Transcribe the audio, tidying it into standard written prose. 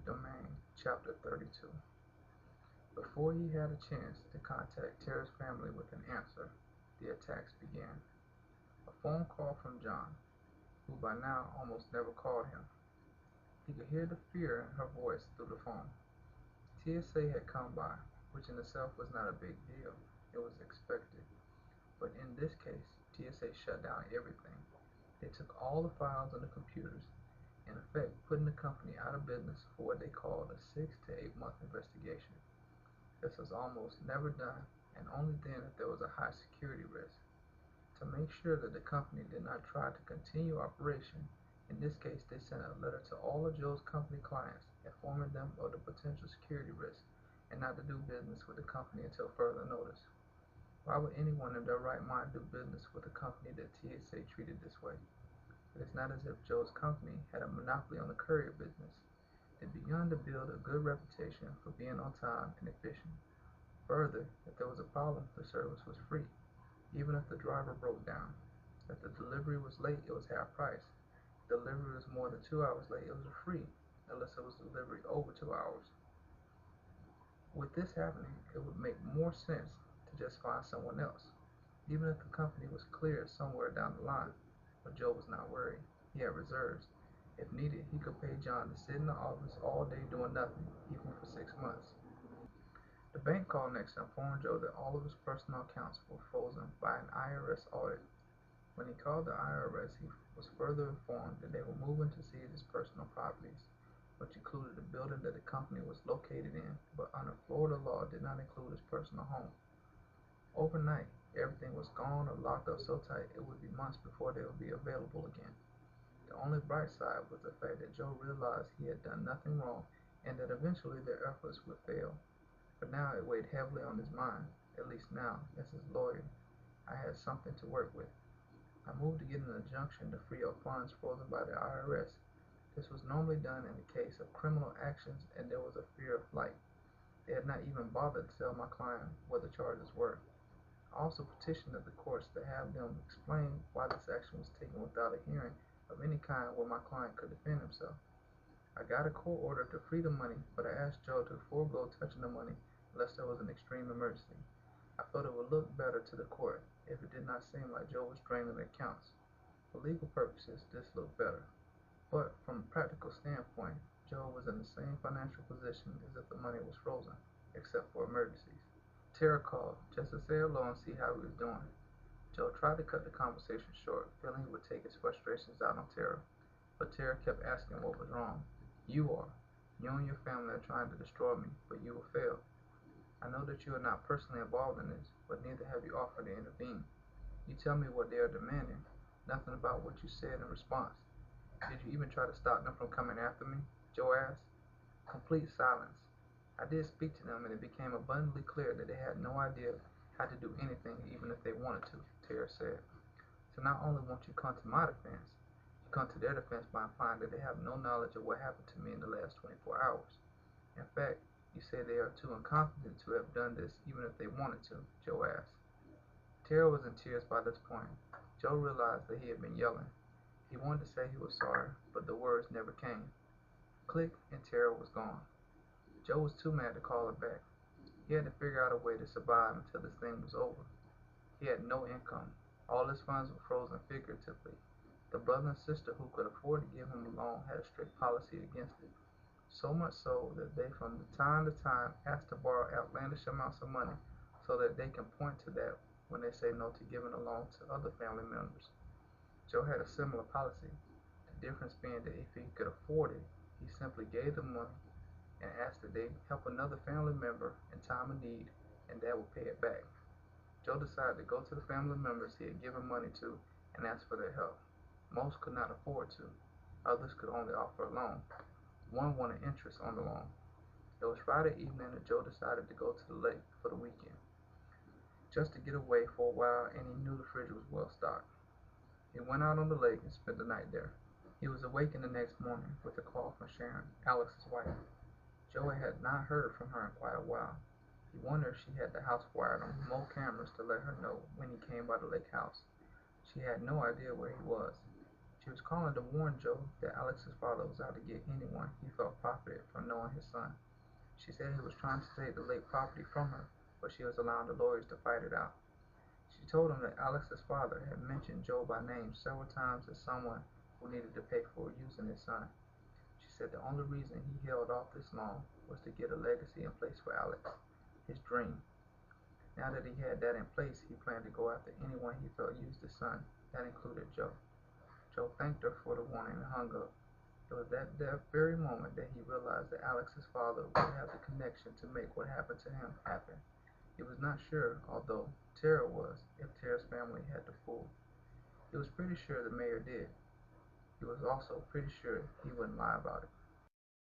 Public Domain, Chapter 32. Before he had a chance to contact Tara's family with an answer, the attacks began. A phone call from John, who by now almost never called him. He could hear the fear in her voice through the phone. TSA had come by, which in itself was not a big deal. It was expected. But in this case, TSA shut down everything. They took all the files on the computers, in effect putting the company out of business for what they called a 6 to 8 month investigation. This was almost never done, and only then if there was a high security risk. To make sure that the company did not try to continue operation, in this case they sent a letter to all of Joe's company clients informing them of the potential security risk and not to do business with the company until further notice. Why would anyone in their right mind do business with a company that TSA treated this way? It is not as if Joe's company had a monopoly on the courier business. They began to build a good reputation for being on time and efficient. Further, if there was a problem, the service was free, even if the driver broke down. If the delivery was late, it was half price. If the delivery was more than 2 hours late, it was free, unless it was delivery over 2 hours. With this happening, it would make more sense to just find someone else, even if the company was cleared somewhere down the line. But Joe was not worried. He had reserves. If needed, he could pay John to sit in the office all day doing nothing, even for 6 months. The bank called next and informed Joe that all of his personal accounts were frozen by an IRS audit. When he called the IRS, he was further informed that they were moving to seize his personal properties, which included the building that the company was located in, but under Florida law did not include his personal home. Overnight, everything was gone or locked up so tight it would be months before they would be available again. The only bright side was the fact that Joe realized he had done nothing wrong and that eventually their efforts would fail. But now it weighed heavily on his mind, at least now, as his lawyer. I had something to work with. I moved to get an injunction to free up funds frozen by the IRS. This was normally done in the case of criminal actions and there was a fear of flight. They had not even bothered to tell my client what the charges were. I also petitioned the courts to have them explain why this action was taken without a hearing of any kind where my client could defend himself. I got a court order to free the money, but I asked Joe to forego touching the money unless there was an extreme emergency. I felt it would look better to the court if it did not seem like Joe was draining the accounts. For legal purposes, this looked better. But from a practical standpoint, Joe was in the same financial position as if the money was frozen, except for emergencies. Tara called just to say hello and see how he was doing. Joe tried to cut the conversation short, feeling he would take his frustrations out on Tara, but Tara kept asking what was wrong. You are. You and your family are trying to destroy me, but you will fail. I know that you are not personally involved in this, but neither have you offered to intervene. You tell me what they are demanding, nothing about what you said in response. Did you even try to stop them from coming after me? Joe asked. Complete silence. I did speak to them, and it became abundantly clear that they had no idea how to do anything, even if they wanted to, Tara said. So not only won't you come to my defense, you come to their defense by implying that they have no knowledge of what happened to me in the last 24 hours. In fact, you say they are too incompetent to have done this even if they wanted to, Joe asked. Tara was in tears by this point. Joe realized that he had been yelling. He wanted to say he was sorry, but the words never came. Click, and Tara was gone. Joe was too mad to call her back. He had to figure out a way to survive until this thing was over. He had no income. All his funds were frozen figuratively. The brother and sister who could afford to give him a loan had a strict policy against it. So much so that they from time to time ask to borrow outlandish amounts of money so that they can point to that when they say no to giving a loan to other family members. Joe had a similar policy, the difference being that if he could afford it, he simply gave them money and asked that they help another family member in time of need and that would pay it back. Joe decided to go to the family members he had given money to and ask for their help. Most could not afford to. Others could only offer a loan. One wanted interest on the loan. It was Friday evening and Joe decided to go to the lake for the weekend, just to get away for a while, and he knew the fridge was well stocked. He went out on the lake and spent the night there. He was awakened the next morning with a call from Sharon, Alex's wife. Joe had not heard from her in quite a while. He wondered if she had the house wired on remote cameras to let her know when he came by the lake house. She had no idea where he was. She was calling to warn Joe that Alex's father was out to get anyone he felt profited from knowing his son. She said he was trying to take the lake property from her, but she was allowing the lawyers to fight it out. She told him that Alex's father had mentioned Joe by name several times as someone who needed to pay for using his son. She said the only reason he held off this long was to get a legacy in place for Alex, his dream. Now that he had that in place, he planned to go after anyone he felt used his son. That included Joe. Joe thanked her for the warning and hung up. It was at that very moment that he realized that Alex's father would have the connection to make what happened to him happen. He was not sure, although Tara was, if Tara's family had the fool. He was pretty sure the mayor did. He was also pretty sure he wouldn't lie about it.